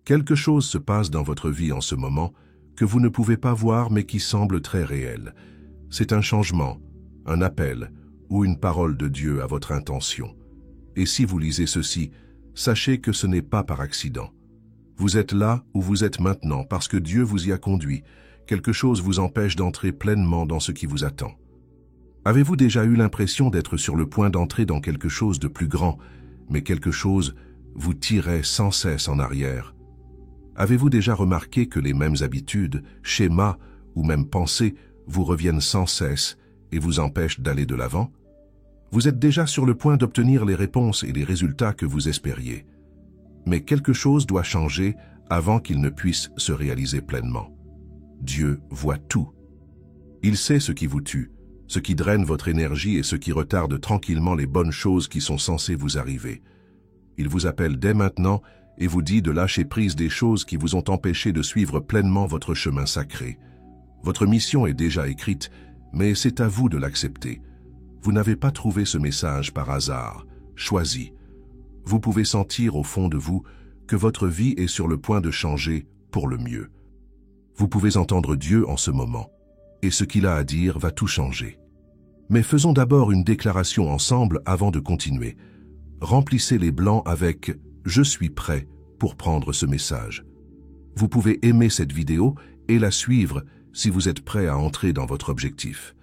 Quelque chose se passe dans votre vie en ce moment que vous ne pouvez pas voir mais qui semble très réel. C'est un changement, un appel ou une parole de Dieu à votre intention. Et si vous lisez ceci, sachez que ce n'est pas par accident. Vous êtes là où vous êtes maintenant parce que Dieu vous y a conduit. Quelque chose vous empêche d'entrer pleinement dans ce qui vous attend. Avez-vous déjà eu l'impression d'être sur le point d'entrer dans quelque chose de plus grand, mais quelque chose vous tirait sans cesse en arrière? Avez-vous déjà remarqué que les mêmes habitudes, schémas ou même pensées vous reviennent sans cesse et vous empêchent d'aller de l'avant? Vous êtes déjà sur le point d'obtenir les réponses et les résultats que vous espériez. Mais quelque chose doit changer avant qu'il ne puisse se réaliser pleinement. Dieu voit tout. Il sait ce qui vous tue, ce qui draine votre énergie et ce qui retarde tranquillement les bonnes choses qui sont censées vous arriver. Il vous appelle dès maintenant et vous dit de lâcher prise des choses qui vous ont empêché de suivre pleinement votre chemin sacré. Votre mission est déjà écrite, mais c'est à vous de l'accepter. Vous n'avez pas trouvé ce message par hasard, choisi. Vous pouvez sentir au fond de vous que votre vie est sur le point de changer pour le mieux. Vous pouvez entendre Dieu en ce moment, et ce qu'il a à dire va tout changer. Mais faisons d'abord une déclaration ensemble avant de continuer. Remplissez les blancs avec « Je suis prêt » pour prendre ce message. Vous pouvez aimer cette vidéo et la suivre si vous êtes prêt à entrer dans votre objectif.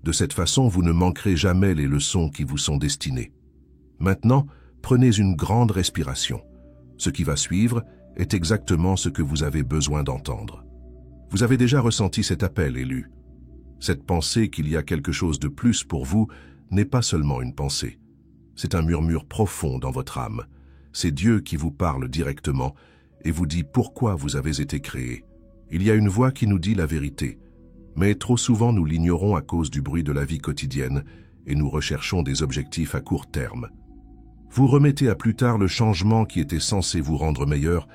De cette façon, vous ne manquerez jamais les leçons qui vous sont destinées. Maintenant, prenez une grande respiration. Ce qui va suivre est exactement ce que vous avez besoin d'entendre. Vous avez déjà ressenti cet appel élu. Cette pensée qu'il y a quelque chose de plus pour vous n'est pas seulement une pensée. C'est un murmure profond dans votre âme. C'est Dieu qui vous parle directement et vous dit pourquoi vous avez été créé. Il y a une voix qui nous dit la vérité, mais trop souvent nous l'ignorons à cause du bruit de la vie quotidienne et nous recherchons des objectifs à court terme. Vous remettez à plus tard le changement qui était censé vous rendre meilleur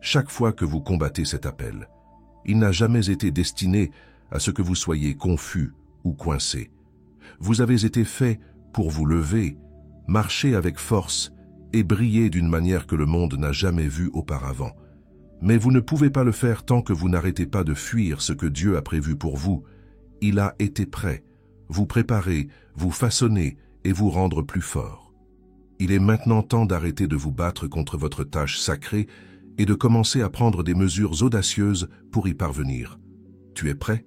chaque fois que vous combattez cet appel. Il n'a jamais été destiné à ce que vous soyez confus ou coincés. Vous avez été fait pour vous lever, marcher avec force et briller d'une manière que le monde n'a jamais vue auparavant. Mais vous ne pouvez pas le faire tant que vous n'arrêtez pas de fuir ce que Dieu a prévu pour vous. Il a été prêt, vous préparer, vous façonner et vous rendre plus fort. Il est maintenant temps d'arrêter de vous battre contre votre tâche sacrée et de commencer à prendre des mesures audacieuses pour y parvenir. Tu es prêt?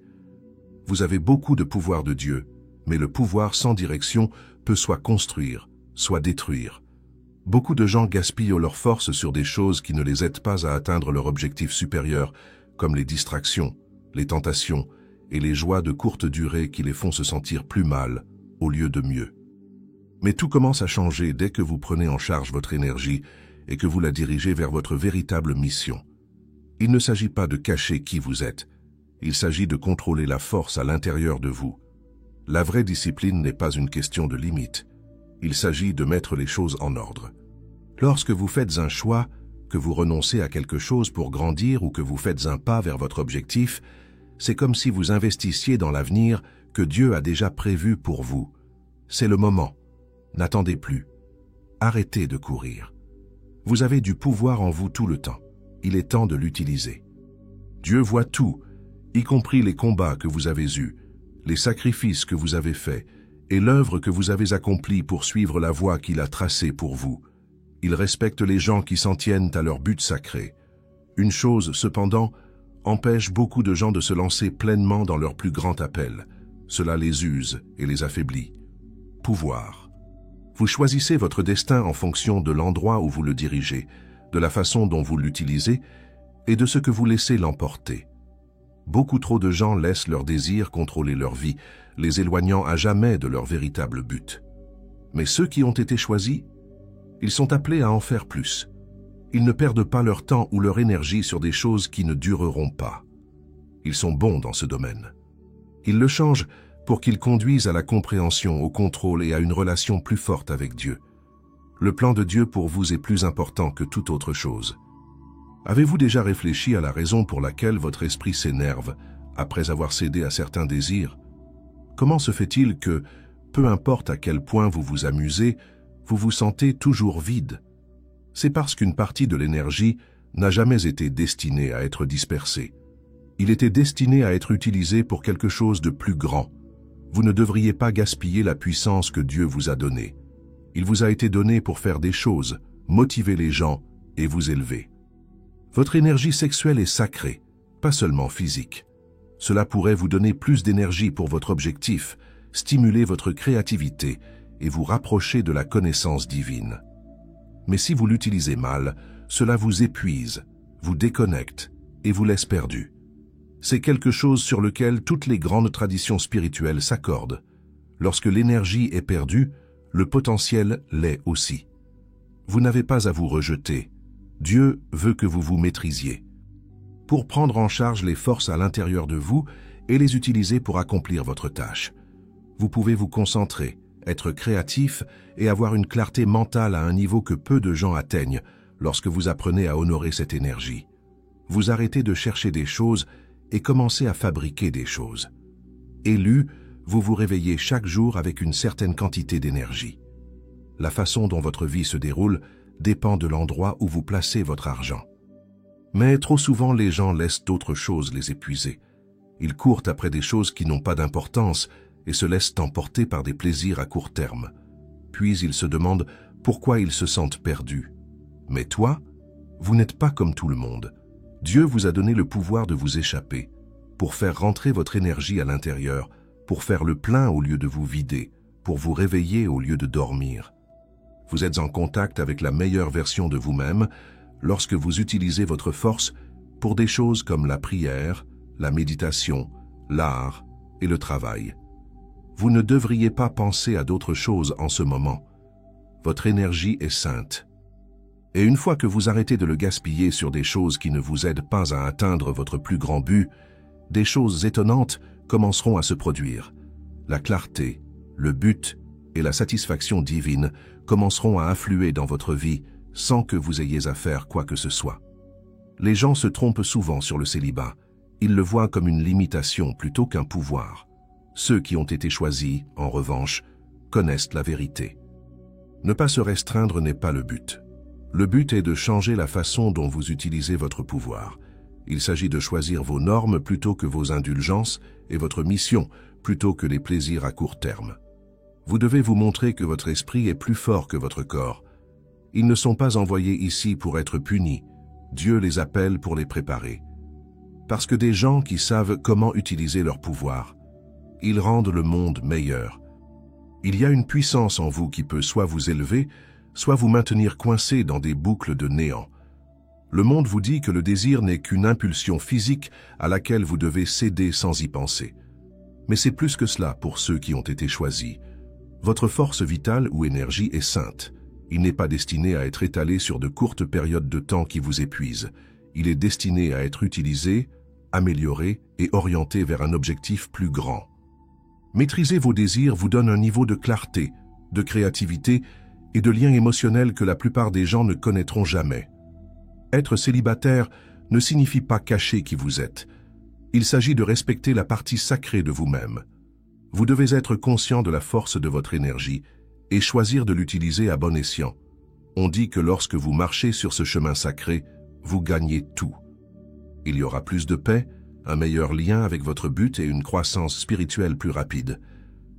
Vous avez beaucoup de pouvoir de Dieu, mais le pouvoir sans direction peut soit construire, soit détruire. Beaucoup de gens gaspillent leurs forces sur des choses qui ne les aident pas à atteindre leur objectif supérieur, comme les distractions, les tentations et les joies de courte durée qui les font se sentir plus mal au lieu de mieux. Mais tout commence à changer dès que vous prenez en charge votre énergie et que vous la dirigez vers votre véritable mission. Il ne s'agit pas de cacher qui vous êtes, il s'agit de contrôler la force à l'intérieur de vous. La vraie discipline n'est pas une question de limite. Il s'agit de mettre les choses en ordre. Lorsque vous faites un choix, que vous renoncez à quelque chose pour grandir ou que vous faites un pas vers votre objectif, c'est comme si vous investissiez dans l'avenir que Dieu a déjà prévu pour vous. C'est le moment. N'attendez plus. Arrêtez de courir. Vous avez du pouvoir en vous tout le temps. Il est temps de l'utiliser. Dieu voit tout, y compris les combats que vous avez eus, les sacrifices que vous avez faits, et l'œuvre que vous avez accomplie pour suivre la voie qu'il a tracée pour vous. Il respecte les gens qui s'en tiennent à leur but sacré. Une chose, cependant, empêche beaucoup de gens de se lancer pleinement dans leur plus grand appel. Cela les use et les affaiblit. Pouvoir. Vous choisissez votre destin en fonction de l'endroit où vous le dirigez, de la façon dont vous l'utilisez et de ce que vous laissez l'emporter. Beaucoup trop de gens laissent leurs désirs contrôler leur vie, les éloignant à jamais de leur véritable but. Mais ceux qui ont été choisis, ils sont appelés à en faire plus. Ils ne perdent pas leur temps ou leur énergie sur des choses qui ne dureront pas. Ils sont bons dans ce domaine. Ils le changent pour qu'ils conduisent à la compréhension, au contrôle et à une relation plus forte avec Dieu. Le plan de Dieu pour vous est plus important que toute autre chose. Avez-vous déjà réfléchi à la raison pour laquelle votre esprit s'énerve après avoir cédé à certains désirs? Comment se fait-il que, peu importe à quel point vous vous amusez, vous vous sentez toujours vide? C'est parce qu'une partie de l'énergie n'a jamais été destiné à être dispersé. Il était destiné à être utilisé pour quelque chose de plus grand. Vous ne devriez pas gaspiller la puissance que Dieu vous a donnée. Il vous a été donné pour faire des choses, motiver les gens et vous élever. Votre énergie sexuelle est sacrée, pas seulement physique. Cela pourrait vous donner plus d'énergie pour votre objectif, stimuler votre créativité et vous rapprocher de la connaissance divine. Mais si vous l'utilisez mal, cela vous épuise, vous déconnecte et vous laisse perdu. C'est quelque chose sur lequel toutes les grandes traditions spirituelles s'accordent. Lorsque l'énergie est perdue, le potentiel l'est aussi. Vous n'avez pas à vous rejeter. Dieu veut que vous vous maîtrisiez. Pour prendre en charge les forces à l'intérieur de vous et les utiliser pour accomplir votre tâche. Vous pouvez vous concentrer, être créatif et avoir une clarté mentale à un niveau que peu de gens atteignent lorsque vous apprenez à honorer cette énergie. Vous arrêtez de chercher des choses et commencez à fabriquer des choses. Élu, vous vous réveillez chaque jour avec une certaine quantité d'énergie. La façon dont votre vie se déroule dépend de l'endroit où vous placez votre argent. Mais trop souvent, les gens laissent d'autres choses les épuiser. Ils courent après des choses qui n'ont pas d'importance et se laissent emporter par des plaisirs à court terme. Puis ils se demandent pourquoi ils se sentent perdus. Mais toi, vous n'êtes pas comme tout le monde. Dieu vous a donné le pouvoir de vous échapper, pour faire rentrer votre énergie à l'intérieur, pour faire le plein au lieu de vous vider, pour vous réveiller au lieu de dormir. Vous êtes en contact avec la meilleure version de vous-même lorsque vous utilisez votre force pour des choses comme la prière, la méditation, l'art et le travail. Vous ne devriez pas penser à d'autres choses en ce moment. Votre énergie est sainte. Et une fois que vous arrêtez de le gaspiller sur des choses qui ne vous aident pas à atteindre votre plus grand but, des choses étonnantes commenceront à se produire. La clarté, le but et la satisfaction divine commenceront à affluer dans votre vie sans que vous ayez à faire quoi que ce soit. Les gens se trompent souvent sur le célibat. Ils le voient comme une limitation plutôt qu'un pouvoir. Ceux qui ont été choisis, en revanche, connaissent la vérité. Ne pas se restreindre n'est pas le but. Le but est de changer la façon dont vous utilisez votre pouvoir. Il s'agit de choisir vos normes plutôt que vos indulgences et votre mission plutôt que les plaisirs à court terme. Vous devez vous montrer que votre esprit est plus fort que votre corps. Ils ne sont pas envoyés ici pour être punis. Dieu les appelle pour les préparer. Parce que des gens qui savent comment utiliser leur pouvoir, ils rendent le monde meilleur. Il y a une puissance en vous qui peut soit vous élever, soit vous maintenir coincé dans des boucles de néant. Le monde vous dit que le désir n'est qu'une impulsion physique à laquelle vous devez céder sans y penser. Mais c'est plus que cela pour ceux qui ont été choisis. Votre force vitale ou énergie est sainte. Il n'est pas destiné à être étalé sur de courtes périodes de temps qui vous épuisent. Il est destiné à être utilisé, amélioré et orienté vers un objectif plus grand. Maîtriser vos désirs vous donne un niveau de clarté, de créativité et de lien émotionnel que la plupart des gens ne connaîtront jamais. Être célibataire ne signifie pas cacher qui vous êtes. Il s'agit de respecter la partie sacrée de vous-même. Vous devez être conscient de la force de votre énergie et choisir de l'utiliser à bon escient. On dit que lorsque vous marchez sur ce chemin sacré, vous gagnez tout. Il y aura plus de paix, un meilleur lien avec votre but et une croissance spirituelle plus rapide.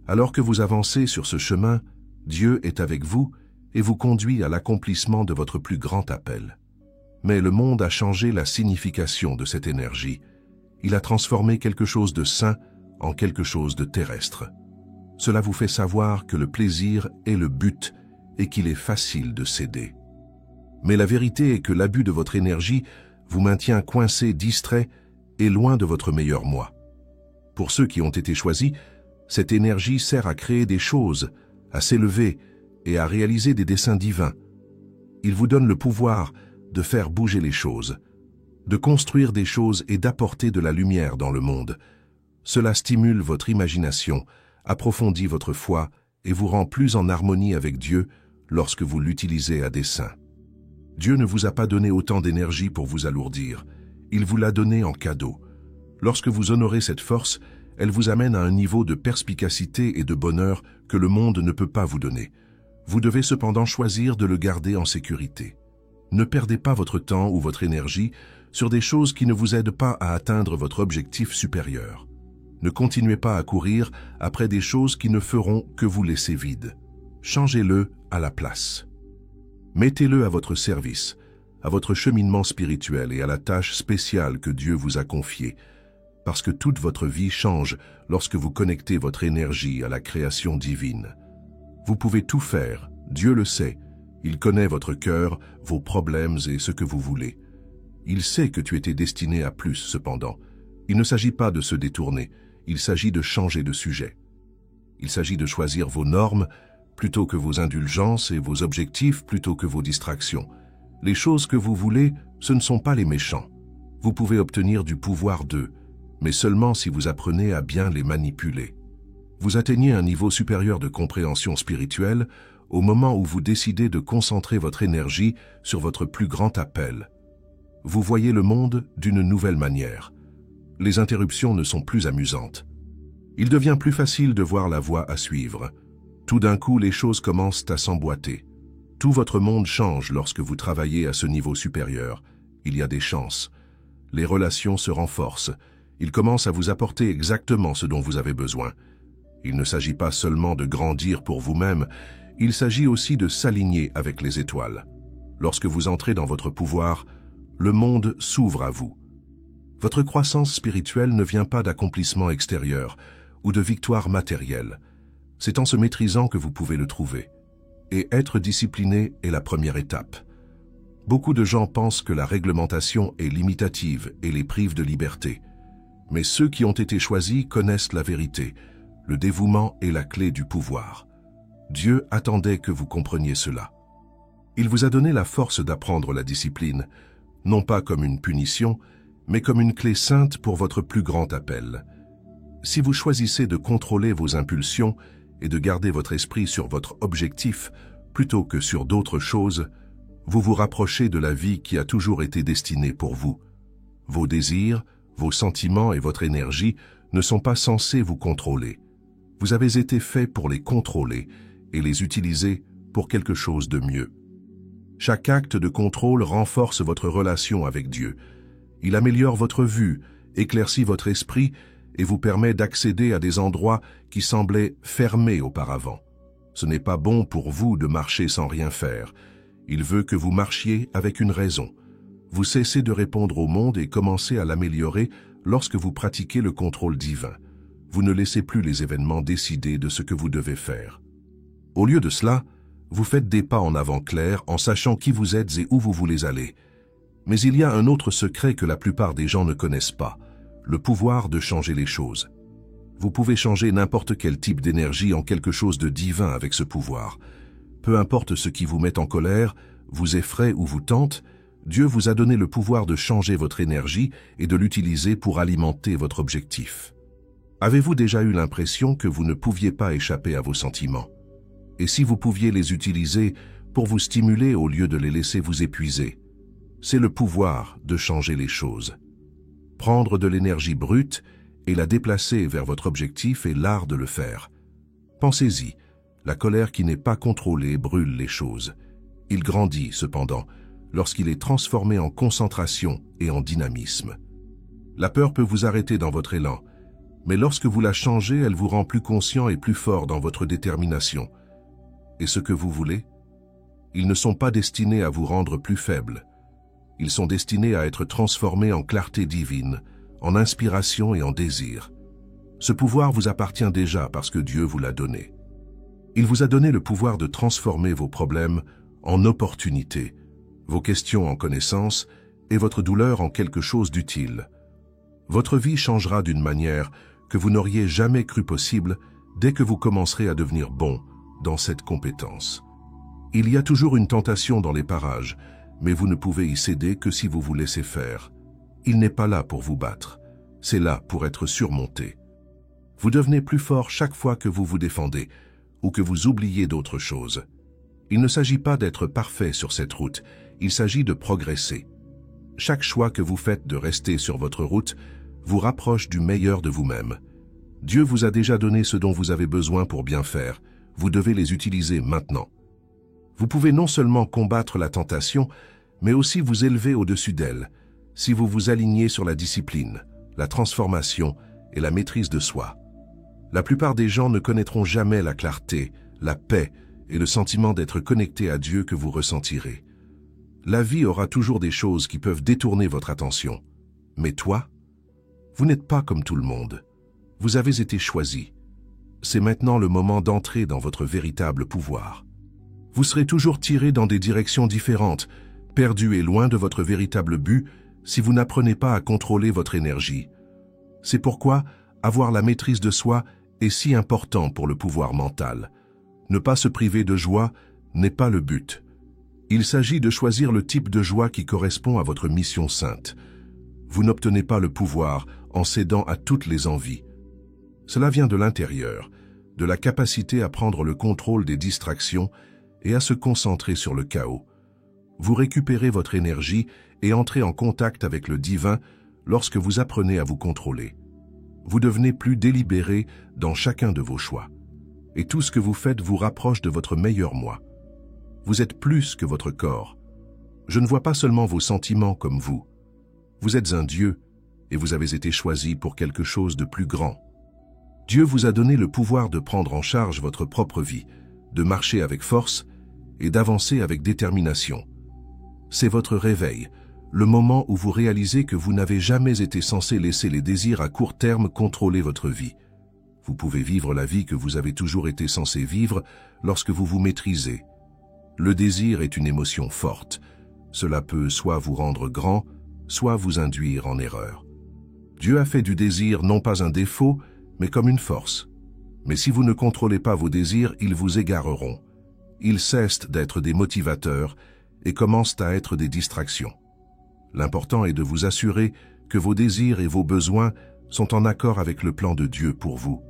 Alors que vous avancez sur ce chemin, Dieu est avec vous et vous conduit à l'accomplissement de votre plus grand appel. Mais le monde a changé la signification de cette énergie. Il a transformé quelque chose de sain en quelque chose de terrestre. Cela vous fait savoir que le plaisir est le but et qu'il est facile de céder. Mais la vérité est que l'abus de votre énergie vous maintient coincé, distrait et loin de votre meilleur moi. Pour ceux qui ont été choisis, cette énergie sert à créer des choses, à s'élever et à réaliser des desseins divins. Il vous donne le pouvoir de faire bouger les choses, de construire des choses et d'apporter de la lumière dans le monde. Cela stimule votre imagination, approfondit votre foi et vous rend plus en harmonie avec Dieu lorsque vous l'utilisez à dessein. Dieu ne vous a pas donné autant d'énergie pour vous alourdir. Il vous l'a donné en cadeau. Lorsque vous honorez cette force, elle vous amène à un niveau de perspicacité et de bonheur que le monde ne peut pas vous donner. Vous devez cependant choisir de le garder en sécurité. Ne perdez pas votre temps ou votre énergie sur des choses qui ne vous aident pas à atteindre votre objectif supérieur. Ne continuez pas à courir après des choses qui ne feront que vous laisser vide. Changez-le à la place. Mettez-le à votre service, à votre cheminement spirituel et à la tâche spéciale que Dieu vous a confiée, parce que toute votre vie change lorsque vous connectez votre énergie à la création divine. Vous pouvez tout faire, Dieu le sait. Il connaît votre cœur, vos problèmes et ce que vous voulez. Il sait que tu étais destiné à plus, cependant. Il ne s'agit pas de se détourner, il s'agit de changer de sujet. Il s'agit de choisir vos normes plutôt que vos indulgences et vos objectifs plutôt que vos distractions. Les choses que vous voulez, ce ne sont pas les méchants. Vous pouvez obtenir du pouvoir d'eux, mais seulement si vous apprenez à bien les manipuler. Vous atteignez un niveau supérieur de compréhension spirituelle au moment où vous décidez de concentrer votre énergie sur votre plus grand appel. Vous voyez le monde d'une nouvelle manière. Les interruptions ne sont plus amusantes. Il devient plus facile de voir la voie à suivre. Tout d'un coup, les choses commencent à s'emboîter. Tout votre monde change lorsque vous travaillez à ce niveau supérieur. Il y a des chances. Les relations se renforcent. Ils commencent à vous apporter exactement ce dont vous avez besoin. Il ne s'agit pas seulement de grandir pour vous-même, il s'agit aussi de s'aligner avec les étoiles. Lorsque vous entrez dans votre pouvoir, le monde s'ouvre à vous. Votre croissance spirituelle ne vient pas d'accomplissements extérieurs ou de victoires matérielles. C'est en se maîtrisant que vous pouvez le trouver. Et être discipliné est la première étape. Beaucoup de gens pensent que la réglementation est limitative et les prive de liberté. Mais ceux qui ont été choisis connaissent la vérité. Le dévouement est la clé du pouvoir. Dieu attendait que vous compreniez cela. Il vous a donné la force d'apprendre la discipline, non pas comme une punition, mais comme une clé sainte pour votre plus grand appel. Si vous choisissez de contrôler vos impulsions et de garder votre esprit sur votre objectif plutôt que sur d'autres choses, vous vous rapprochez de la vie qui a toujours été destinée pour vous. Vos désirs, vos sentiments et votre énergie ne sont pas censés vous contrôler. Vous avez été fait pour les contrôler et les utiliser pour quelque chose de mieux. Chaque acte de contrôle renforce votre relation avec Dieu. Il améliore votre vue, éclaircit votre esprit et vous permet d'accéder à des endroits qui semblaient fermés auparavant. Ce n'est pas bon pour vous de marcher sans rien faire. Il veut que vous marchiez avec une raison. Vous cessez de répondre au monde et commencez à l'améliorer lorsque vous pratiquez le contrôle divin. Vous ne laissez plus les événements décider de ce que vous devez faire. Au lieu de cela, vous faites des pas en avant clairs en sachant qui vous êtes et où vous voulez aller. Mais il y a un autre secret que la plupart des gens ne connaissent pas, le pouvoir de changer les choses. Vous pouvez changer n'importe quel type d'énergie en quelque chose de divin avec ce pouvoir. Peu importe ce qui vous met en colère, vous effraie ou vous tente, Dieu vous a donné le pouvoir de changer votre énergie et de l'utiliser pour alimenter votre objectif. Avez-vous déjà eu l'impression que vous ne pouviez pas échapper à vos sentiments? Et si vous pouviez les utiliser pour vous stimuler au lieu de les laisser vous épuiser? C'est le pouvoir de changer les choses. Prendre de l'énergie brute et la déplacer vers votre objectif est l'art de le faire. Pensez-y, la colère qui n'est pas contrôlée brûle les choses. Il grandit, cependant, lorsqu'il est transformé en concentration et en dynamisme. La peur peut vous arrêter dans votre élan, mais lorsque vous la changez, elle vous rend plus conscient et plus fort dans votre détermination. Et ce que vous voulez? Ils ne sont pas destinés à vous rendre plus faible. Ils sont destinés à être transformés en clarté divine, en inspiration et en désir. Ce pouvoir vous appartient déjà parce que Dieu vous l'a donné. Il vous a donné le pouvoir de transformer vos problèmes en opportunités, vos questions en connaissances et votre douleur en quelque chose d'utile. Votre vie changera d'une manière que vous n'auriez jamais cru possible dès que vous commencerez à devenir bon dans cette compétence. Il y a toujours une tentation dans les parages, mais vous ne pouvez y céder que si vous vous laissez faire. Il n'est pas là pour vous battre, c'est là pour être surmonté. Vous devenez plus fort chaque fois que vous vous défendez ou que vous oubliez d'autres choses. Il ne s'agit pas d'être parfait sur cette route, il s'agit de progresser. Chaque choix que vous faites de rester sur votre route vous rapproche du meilleur de vous-même. Dieu vous a déjà donné ce dont vous avez besoin pour bien faire. Vous devez les utiliser maintenant. Vous pouvez non seulement combattre la tentation, mais aussi vous élever au-dessus d'elle, si vous vous alignez sur la discipline, la transformation et la maîtrise de soi. La plupart des gens ne connaîtront jamais la clarté, la paix et le sentiment d'être connecté à Dieu que vous ressentirez. La vie aura toujours des choses qui peuvent détourner votre attention. Mais toi, vous n'êtes pas comme tout le monde. Vous avez été choisi. C'est maintenant le moment d'entrer dans votre véritable pouvoir. Vous serez toujours tiré dans des directions différentes, perdu et loin de votre véritable but si vous n'apprenez pas à contrôler votre énergie. C'est pourquoi avoir la maîtrise de soi est si important pour le pouvoir mental. Ne pas se priver de joie n'est pas le but. Il s'agit de choisir le type de joie qui correspond à votre mission sainte. Vous n'obtenez pas le pouvoir en cédant à toutes les envies. Cela vient de l'intérieur, de la capacité à prendre le contrôle des distractions et à se concentrer sur le chaos. Vous récupérez votre énergie et entrez en contact avec le divin lorsque vous apprenez à vous contrôler. Vous devenez plus délibéré dans chacun de vos choix. Et tout ce que vous faites vous rapproche de votre meilleur moi. Vous êtes plus que votre corps. Je ne vois pas seulement vos sentiments comme vous. Vous êtes un Dieu et vous avez été choisi pour quelque chose de plus grand. Dieu vous a donné le pouvoir de prendre en charge votre propre vie, de marcher avec force et d'avancer avec détermination. C'est votre réveil, le moment où vous réalisez que vous n'avez jamais été censé laisser les désirs à court terme contrôler votre vie. Vous pouvez vivre la vie que vous avez toujours été censé vivre lorsque vous vous maîtrisez. Le désir est une émotion forte. Cela peut soit vous rendre grand, soit vous induire en erreur. Dieu a fait du désir non pas un défaut, mais comme une force. Mais si vous ne contrôlez pas vos désirs, ils vous égareront. Ils cessent d'être des motivateurs et commencent à être des distractions. L'important est de vous assurer que vos désirs et vos besoins sont en accord avec le plan de Dieu pour vous.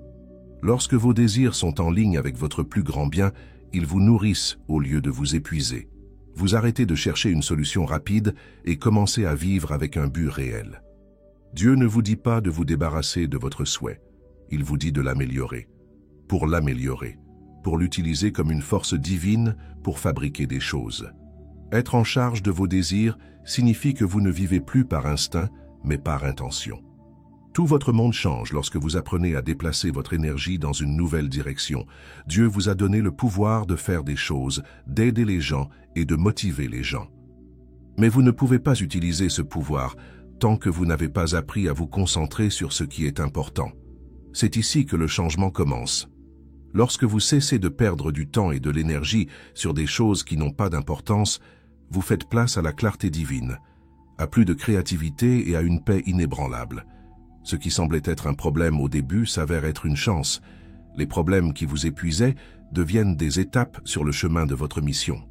Lorsque vos désirs sont en ligne avec votre plus grand bien, ils vous nourrissent au lieu de vous épuiser. Vous arrêtez de chercher une solution rapide et commencez à vivre avec un but réel. Dieu ne vous dit pas de vous débarrasser de votre souhait. Il vous dit de l'améliorer, pour l'utiliser comme une force divine pour fabriquer des choses. Être en charge de vos désirs signifie que vous ne vivez plus par instinct, mais par intention. Tout votre monde change lorsque vous apprenez à déplacer votre énergie dans une nouvelle direction. Dieu vous a donné le pouvoir de faire des choses, d'aider les gens et de motiver les gens. Mais vous ne pouvez pas utiliser ce pouvoir tant que vous n'avez pas appris à vous concentrer sur ce qui est important. C'est ici que le changement commence. Lorsque vous cessez de perdre du temps et de l'énergie sur des choses qui n'ont pas d'importance, vous faites place à la clarté divine, à plus de créativité et à une paix inébranlable. Ce qui semblait être un problème au début s'avère être une chance. Les problèmes qui vous épuisaient deviennent des étapes sur le chemin de votre mission.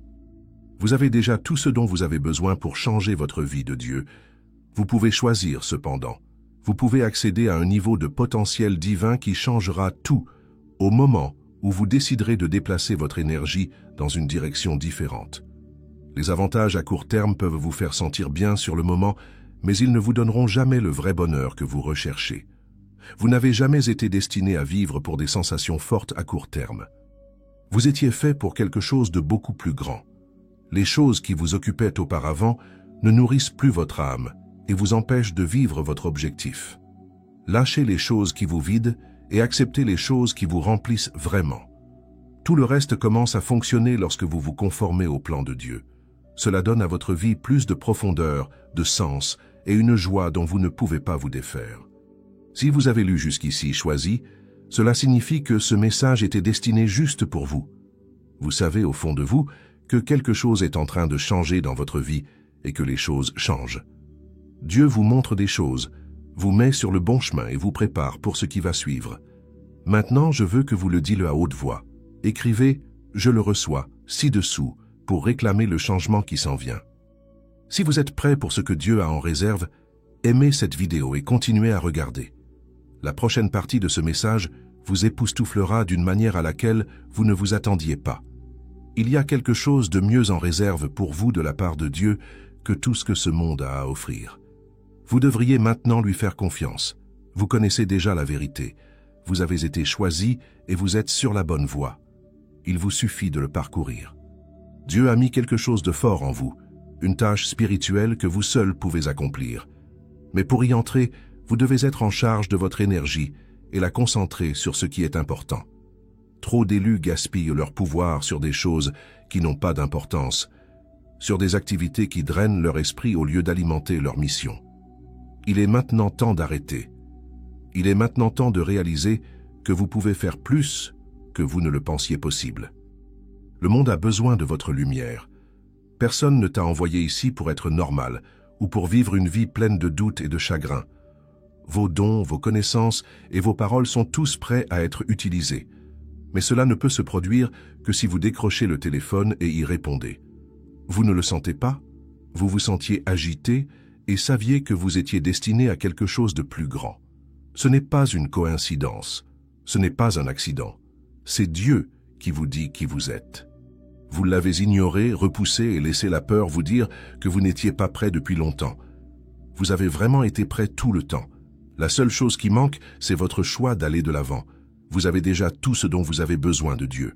Vous avez déjà tout ce dont vous avez besoin pour changer votre vie de Dieu. Vous pouvez choisir cependant. Vous pouvez accéder à un niveau de potentiel divin qui changera tout au moment où vous déciderez de déplacer votre énergie dans une direction différente. Les avantages à court terme peuvent vous faire sentir bien sur le moment, mais ils ne vous donneront jamais le vrai bonheur que vous recherchez. Vous n'avez jamais été destiné à vivre pour des sensations fortes à court terme. Vous étiez fait pour quelque chose de beaucoup plus grand. Les choses qui vous occupaient auparavant ne nourrissent plus votre âme et vous empêchent de vivre votre objectif. Lâchez les choses qui vous vident et acceptez les choses qui vous remplissent vraiment. Tout le reste commence à fonctionner lorsque vous vous conformez au plan de Dieu. Cela donne à votre vie plus de profondeur, de sens et une joie dont vous ne pouvez pas vous défaire. Si vous avez lu jusqu'ici Choisi, cela signifie que ce message était destiné juste pour vous. Vous savez au fond de vous que quelque chose est en train de changer dans votre vie et que les choses changent. Dieu vous montre des choses, vous met sur le bon chemin et vous prépare pour ce qui va suivre. Maintenant, je veux que vous le dites à haute voix. Écrivez « Je le reçois » ci-dessous pour réclamer le changement qui s'en vient. Si vous êtes prêt pour ce que Dieu a en réserve, aimez cette vidéo et continuez à regarder. La prochaine partie de ce message vous époustouflera d'une manière à laquelle vous ne vous attendiez pas. Il y a quelque chose de mieux en réserve pour vous de la part de Dieu que tout ce que ce monde a à offrir. Vous devriez maintenant lui faire confiance. Vous connaissez déjà la vérité. Vous avez été choisi et vous êtes sur la bonne voie. Il vous suffit de le parcourir. Dieu a mis quelque chose de fort en vous, une tâche spirituelle que vous seul pouvez accomplir. Mais pour y entrer, vous devez être en charge de votre énergie et la concentrer sur ce qui est important. Trop d'élus gaspillent leur pouvoir sur des choses qui n'ont pas d'importance, sur des activités qui drainent leur esprit au lieu d'alimenter leur mission. Il est maintenant temps d'arrêter. Il est maintenant temps de réaliser que vous pouvez faire plus que vous ne le pensiez possible. Le monde a besoin de votre lumière. Personne ne t'a envoyé ici pour être normal ou pour vivre une vie pleine de doutes et de chagrins. Vos dons, vos connaissances et vos paroles sont tous prêts à être utilisés. Mais cela ne peut se produire que si vous décrochez le téléphone et y répondez. Vous ne le sentez pas? Vous vous sentiez agité et saviez que vous étiez destiné à quelque chose de plus grand. Ce n'est pas une coïncidence, ce n'est pas un accident. C'est Dieu qui vous dit qui vous êtes. Vous l'avez ignoré, repoussé et laissé la peur vous dire que vous n'étiez pas prêt depuis longtemps. Vous avez vraiment été prêt tout le temps. La seule chose qui manque, c'est votre choix d'aller de l'avant. Vous avez déjà tout ce dont vous avez besoin de Dieu.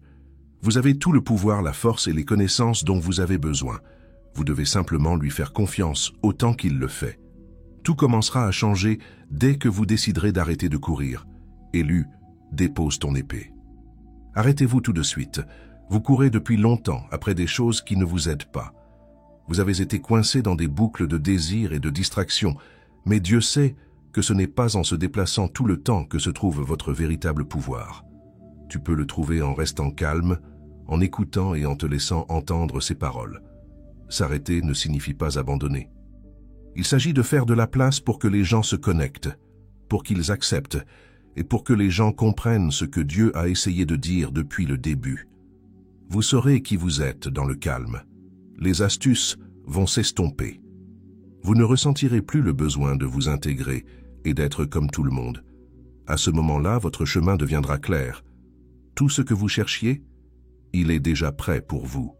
Vous avez tout le pouvoir, la force et les connaissances dont vous avez besoin. Vous devez simplement lui faire confiance autant qu'il le fait. Tout commencera à changer dès que vous déciderez d'arrêter de courir. Élu, dépose ton épée. Arrêtez-vous tout de suite. Vous courez depuis longtemps après des choses qui ne vous aident pas. Vous avez été coincé dans des boucles de désirs et de distractions, mais Dieu sait que ce n'est pas en se déplaçant tout le temps que se trouve votre véritable pouvoir. Tu peux le trouver en restant calme, en écoutant et en te laissant entendre ses paroles. S'arrêter ne signifie pas abandonner. Il s'agit de faire de la place pour que les gens se connectent, pour qu'ils acceptent et pour que les gens comprennent ce que Dieu a essayé de dire depuis le début. Vous saurez qui vous êtes dans le calme. Les astuces vont s'estomper. Vous ne ressentirez plus le besoin de vous intégrer et d'être comme tout le monde. À ce moment-là, votre chemin deviendra clair. Tout ce que vous cherchiez, il est déjà prêt pour vous.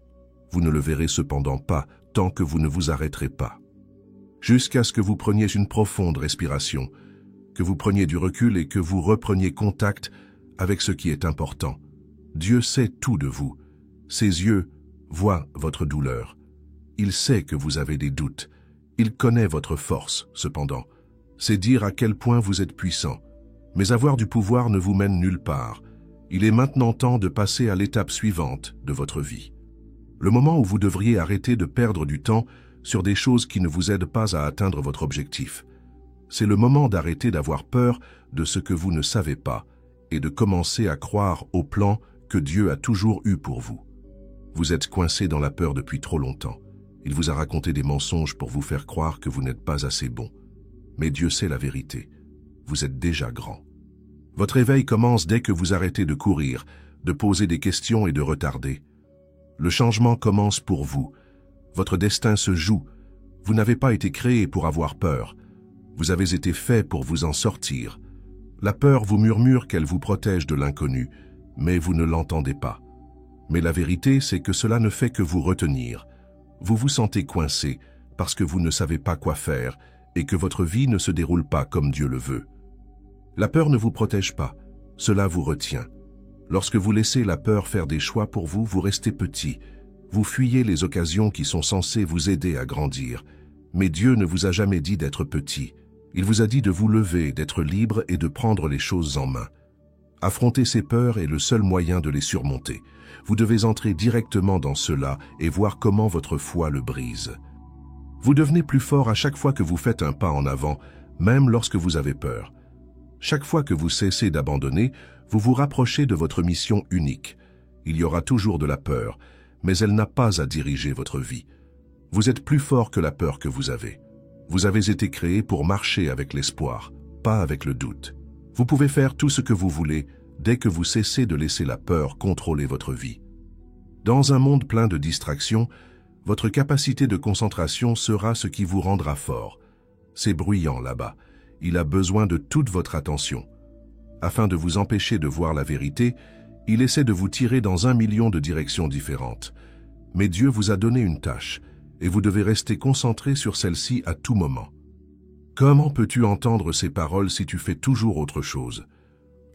Vous ne le verrez cependant pas tant que vous ne vous arrêterez pas. Jusqu'à ce que vous preniez une profonde respiration, que vous preniez du recul et que vous repreniez contact avec ce qui est important. Dieu sait tout de vous. Ses yeux voient votre douleur. Il sait que vous avez des doutes. Il connaît votre force, cependant. C'est dire à quel point vous êtes puissant. Mais avoir du pouvoir ne vous mène nulle part. Il est maintenant temps de passer à l'étape suivante de votre vie. Le moment où vous devriez arrêter de perdre du temps sur des choses qui ne vous aident pas à atteindre votre objectif. C'est le moment d'arrêter d'avoir peur de ce que vous ne savez pas et de commencer à croire au plan que Dieu a toujours eu pour vous. Vous êtes coincé dans la peur depuis trop longtemps. Il vous a raconté des mensonges pour vous faire croire que vous n'êtes pas assez bon. Mais Dieu sait la vérité. Vous êtes déjà grand. Votre éveil commence dès que vous arrêtez de courir, de poser des questions et de retarder. Le changement commence pour vous. Votre destin se joue. Vous n'avez pas été créé pour avoir peur. Vous avez été fait pour vous en sortir. La peur vous murmure qu'elle vous protège de l'inconnu, mais vous ne l'entendez pas. Mais la vérité, c'est que cela ne fait que vous retenir. Vous vous sentez coincé parce que vous ne savez pas quoi faire et que votre vie ne se déroule pas comme Dieu le veut. La peur ne vous protège pas, cela vous retient. Lorsque vous laissez la peur faire des choix pour vous, vous restez petit. Vous fuyez les occasions qui sont censées vous aider à grandir. Mais Dieu ne vous a jamais dit d'être petit. Il vous a dit de vous lever, d'être libre et de prendre les choses en main. Affronter ces peurs est le seul moyen de les surmonter. Vous devez entrer directement dans cela et voir comment votre foi le brise. Vous devenez plus fort à chaque fois que vous faites un pas en avant, même lorsque vous avez peur. Chaque fois que vous cessez d'abandonner, vous vous rapprochez de votre mission unique. Il y aura toujours de la peur, mais elle n'a pas à diriger votre vie. Vous êtes plus fort que la peur que vous avez. Vous avez été créé pour marcher avec l'espoir, pas avec le doute. Vous pouvez faire tout ce que vous voulez dès que vous cessez de laisser la peur contrôler votre vie. Dans un monde plein de distractions, votre capacité de concentration sera ce qui vous rendra fort. C'est bruyant là-bas. Il a besoin de toute votre attention. Afin de vous empêcher de voir la vérité, il essaie de vous tirer dans 1 million de directions différentes. Mais Dieu vous a donné une tâche, et vous devez rester concentré sur celle-ci à tout moment. Comment peux-tu entendre ces paroles si tu fais toujours autre chose?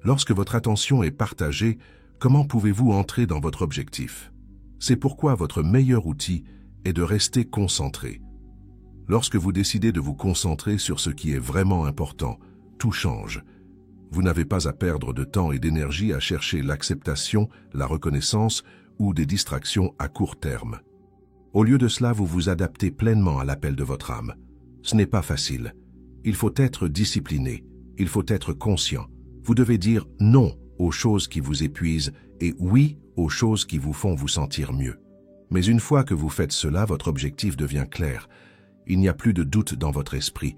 Lorsque votre attention est partagée, comment pouvez-vous entrer dans votre objectif? C'est pourquoi votre meilleur outil est de rester concentré. Lorsque vous décidez de vous concentrer sur ce qui est vraiment important, tout change. Vous n'avez pas à perdre de temps et d'énergie à chercher l'acceptation, la reconnaissance ou des distractions à court terme. Au lieu de cela, vous vous adaptez pleinement à l'appel de votre âme. Ce n'est pas facile. Il faut être discipliné. Il faut être conscient. Vous devez dire non aux choses qui vous épuisent et oui aux choses qui vous font vous sentir mieux. Mais une fois que vous faites cela, votre objectif devient clair. Il n'y a plus de doute dans votre esprit.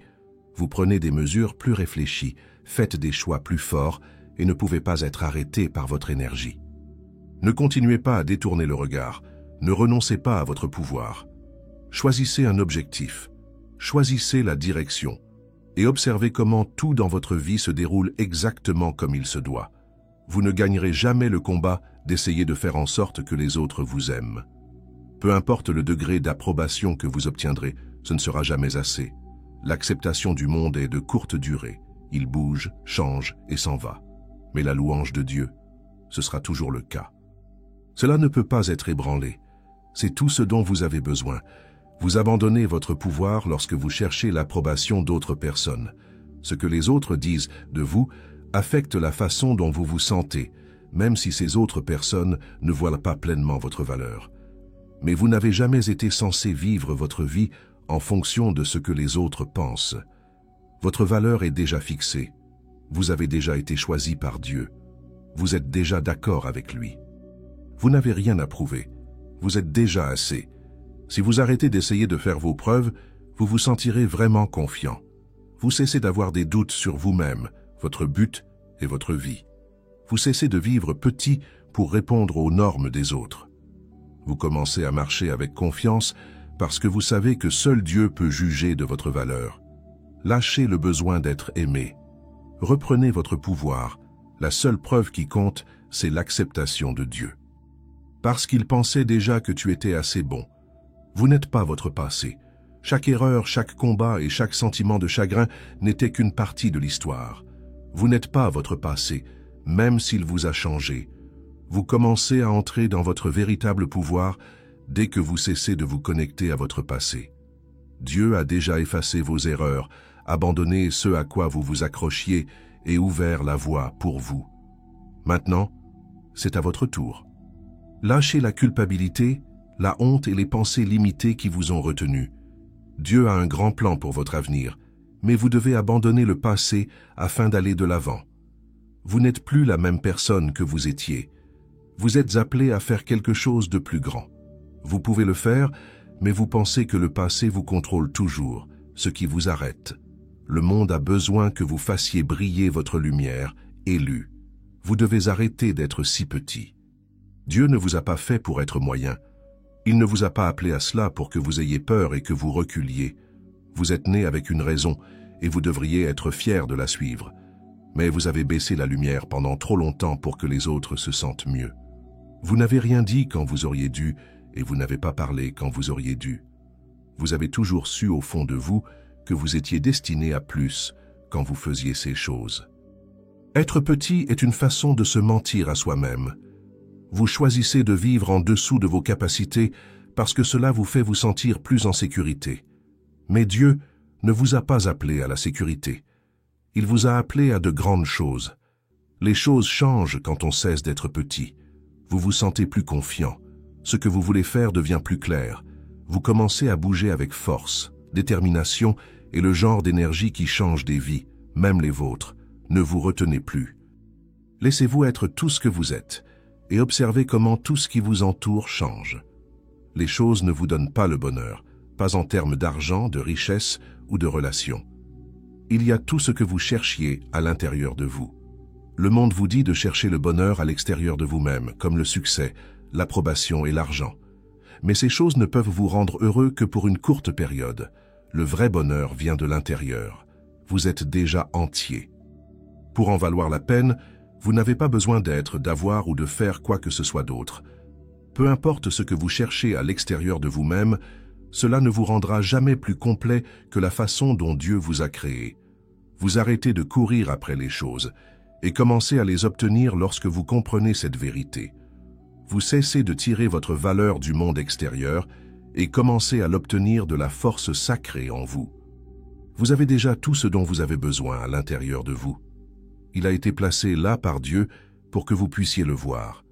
Vous prenez des mesures plus réfléchies, faites des choix plus forts et ne pouvez pas être arrêté par votre énergie. Ne continuez pas à détourner le regard, ne renoncez pas à votre pouvoir. Choisissez un objectif, choisissez la direction et observez comment tout dans votre vie se déroule exactement comme il se doit. Vous ne gagnerez jamais le combat d'essayer de faire en sorte que les autres vous aiment. Peu importe le degré d'approbation que vous obtiendrez, ce ne sera jamais assez. L'acceptation du monde est de courte durée. Il bouge, change et s'en va. Mais la louange de Dieu, ce sera toujours le cas. Cela ne peut pas être ébranlé. C'est tout ce dont vous avez besoin. Vous abandonnez votre pouvoir lorsque vous cherchez l'approbation d'autres personnes. Ce que les autres disent de vous affecte la façon dont vous vous sentez, même si ces autres personnes ne voient pas pleinement votre valeur. Mais vous n'avez jamais été censé vivre votre vie en fonction de ce que les autres pensent. Votre valeur est déjà fixée. Vous avez déjà été choisi par Dieu. Vous êtes déjà d'accord avec lui. Vous n'avez rien à prouver. Vous êtes déjà assez. Si vous arrêtez d'essayer de faire vos preuves, vous vous sentirez vraiment confiant. Vous cessez d'avoir des doutes sur vous-même, votre but et votre vie. Vous cessez de vivre petit pour répondre aux normes des autres. Vous commencez à marcher avec confiance parce que vous savez que seul Dieu peut juger de votre valeur. Lâchez le besoin d'être aimé. Reprenez votre pouvoir. La seule preuve qui compte, c'est l'acceptation de Dieu. Parce qu'il pensait déjà que tu étais assez bon. Vous n'êtes pas votre passé. Chaque erreur, chaque combat et chaque sentiment de chagrin n'était qu'une partie de l'histoire. Vous n'êtes pas votre passé, même s'il vous a changé. Vous commencez à entrer dans votre véritable pouvoir dès que vous cessez de vous connecter à votre passé. Dieu a déjà effacé vos erreurs, abandonné ce à quoi vous vous accrochiez et ouvert la voie pour vous. Maintenant, c'est à votre tour. Lâchez la culpabilité, la honte et les pensées limitées qui vous ont retenu. Dieu a un grand plan pour votre avenir, mais vous devez abandonner le passé afin d'aller de l'avant. Vous n'êtes plus la même personne que vous étiez. Vous êtes appelé à faire quelque chose de plus grand. Vous pouvez le faire, mais vous pensez que le passé vous contrôle toujours, ce qui vous arrête. Le monde a besoin que vous fassiez briller votre lumière, élu. Vous devez arrêter d'être si petit. Dieu ne vous a pas fait pour être moyen. Il ne vous a pas appelé à cela pour que vous ayez peur et que vous reculiez. Vous êtes né avec une raison et vous devriez être fier de la suivre. Mais vous avez baissé la lumière pendant trop longtemps pour que les autres se sentent mieux. Vous n'avez rien dit quand vous auriez dû et vous n'avez pas parlé quand vous auriez dû. Vous avez toujours su au fond de vous que vous étiez destiné à plus quand vous faisiez ces choses. Être petit est une façon de se mentir à soi-même. Vous choisissez de vivre en dessous de vos capacités parce que cela vous fait vous sentir plus en sécurité. Mais Dieu ne vous a pas appelé à la sécurité. Il vous a appelé à de grandes choses. Les choses changent quand on cesse d'être petit. Vous vous sentez plus confiant. Ce que vous voulez faire devient plus clair. Vous commencez à bouger avec force, détermination et le genre d'énergie qui change des vies, même les vôtres. Ne vous retenez plus. Laissez-vous être tout ce que vous êtes et observez comment tout ce qui vous entoure change. Les choses ne vous donnent pas le bonheur, pas en termes d'argent, de richesse ou de relations. Il y a tout ce que vous cherchiez à l'intérieur de vous. Le monde vous dit de chercher le bonheur à l'extérieur de vous-même, comme le succès, l'approbation et l'argent. Mais ces choses ne peuvent vous rendre heureux que pour une courte période. Le vrai bonheur vient de l'intérieur. Vous êtes déjà entier. Pour en valoir la peine, vous n'avez pas besoin d'être, d'avoir ou de faire quoi que ce soit d'autre. Peu importe ce que vous cherchez à l'extérieur de vous-même, cela ne vous rendra jamais plus complet que la façon dont Dieu vous a créé. Vous arrêtez de courir après les choses et commencez à les obtenir lorsque vous comprenez cette vérité. Vous cessez de tirer votre valeur du monde extérieur et commencez à l'obtenir de la force sacrée en vous. Vous avez déjà tout ce dont vous avez besoin à l'intérieur de vous. Il a été placé là par Dieu pour que vous puissiez le voir.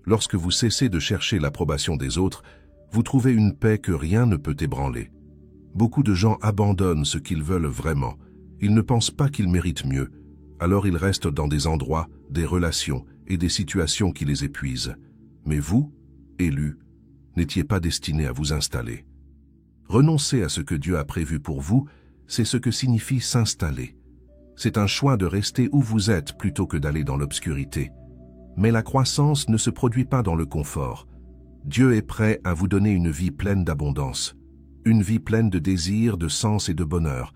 Lorsque vous cessez de chercher l'approbation des autres, vous trouvez une paix que rien ne peut ébranler. Beaucoup de gens abandonnent ce qu'ils veulent vraiment. Ils ne pensent pas qu'ils méritent mieux. Alors ils restent dans des endroits, des relations et des situations qui les épuisent. Mais vous, élus, n'étiez pas destinés à vous installer. Renoncer à ce que Dieu a prévu pour vous, c'est ce que signifie s'installer. C'est un choix de rester où vous êtes plutôt que d'aller dans l'obscurité. Mais la croissance ne se produit pas dans le confort. Dieu est prêt à vous donner une vie pleine d'abondance, une vie pleine de désir, de sens et de bonheur.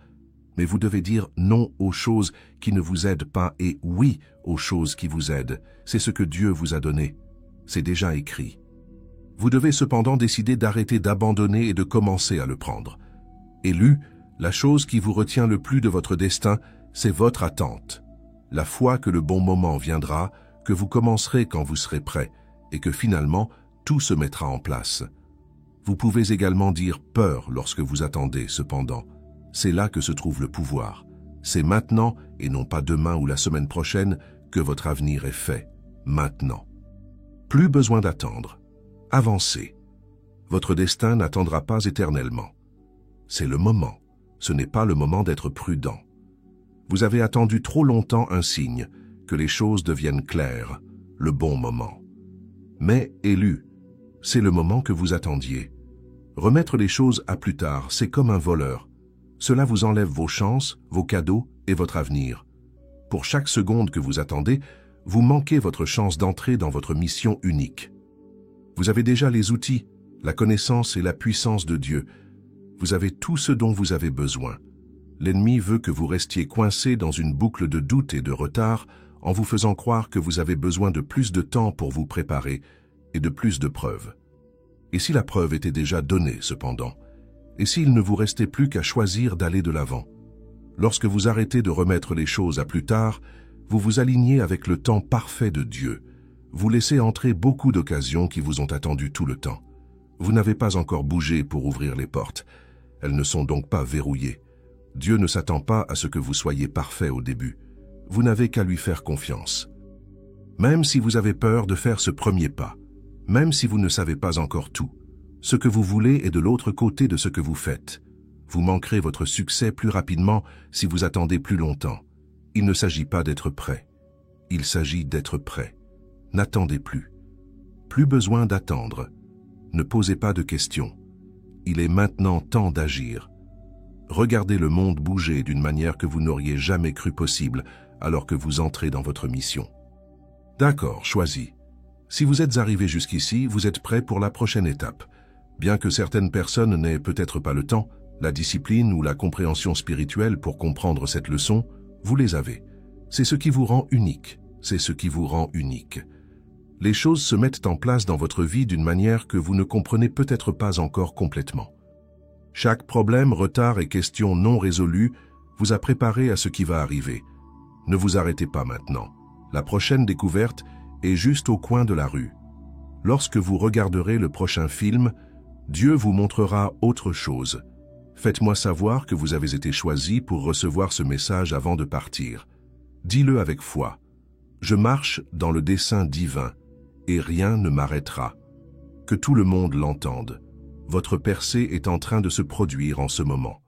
Mais vous devez dire non aux choses qui ne vous aident pas et oui aux choses qui vous aident. C'est ce que Dieu vous a donné. C'est déjà écrit. Vous devez cependant décider d'arrêter d'abandonner et de commencer à le prendre. Élu, la chose qui vous retient le plus de votre destin, c'est votre attente. La foi que le bon moment viendra, que vous commencerez quand vous serez prêt, et que finalement, tout se mettra en place. Vous pouvez également dire peur lorsque vous attendez, cependant. C'est là que se trouve le pouvoir. C'est maintenant, et non pas demain ou la semaine prochaine, que votre avenir est fait. Maintenant. Plus besoin d'attendre. Avancez. Votre destin n'attendra pas éternellement. C'est le moment. Ce n'est pas le moment d'être prudent. Vous avez attendu trop longtemps un signe, que les choses deviennent claires, le bon moment. Mais, élu, c'est le moment que vous attendiez. Remettre les choses à plus tard, c'est comme un voleur. Cela vous enlève vos chances, vos cadeaux et votre avenir. Pour chaque seconde que vous attendez, vous manquez votre chance d'entrer dans votre mission unique. Vous avez déjà les outils, la connaissance et la puissance de Dieu. Vous avez tout ce dont vous avez besoin. L'ennemi veut que vous restiez coincé dans une boucle de doute et de retard en vous faisant croire que vous avez besoin de plus de temps pour vous préparer et de plus de preuves. Et si la preuve était déjà donnée, cependant? Et s'il ne vous restait plus qu'à choisir d'aller de l'avant? Lorsque vous arrêtez de remettre les choses à plus tard, vous vous alignez avec le temps parfait de Dieu. Vous laissez entrer beaucoup d'occasions qui vous ont attendu tout le temps. Vous n'avez pas encore bougé pour ouvrir les portes. Elles ne sont donc pas verrouillées. Dieu ne s'attend pas à ce que vous soyez parfait au début. Vous n'avez qu'à lui faire confiance. Même si vous avez peur de faire ce premier pas, même si vous ne savez pas encore tout, ce que vous voulez est de l'autre côté de ce que vous faites. Vous manquerez votre succès plus rapidement si vous attendez plus longtemps. Il ne s'agit pas d'être prêt. Il s'agit d'être prêt. N'attendez plus. Plus besoin d'attendre. Ne posez pas de questions. Il est maintenant temps d'agir. Regardez le monde bouger d'une manière que vous n'auriez jamais cru possible alors que vous entrez dans votre mission. D'accord, choisi. Si vous êtes arrivé jusqu'ici, vous êtes prêt pour la prochaine étape. Bien que certaines personnes n'aient peut-être pas le temps, la discipline ou la compréhension spirituelle pour comprendre cette leçon, vous les avez. C'est ce qui vous rend unique. C'est ce qui vous rend unique. Les choses se mettent en place dans votre vie d'une manière que vous ne comprenez peut-être pas encore complètement. Chaque problème, retard et question non résolue vous a préparé à ce qui va arriver. Ne vous arrêtez pas maintenant. La prochaine découverte est juste au coin de la rue. Lorsque vous regarderez le prochain film, Dieu vous montrera autre chose. Faites-moi savoir que vous avez été choisi pour recevoir ce message avant de partir. Dis-le avec foi. Je marche dans le dessein divin et rien ne m'arrêtera. Que tout le monde l'entende. Votre percée est en train de se produire en ce moment.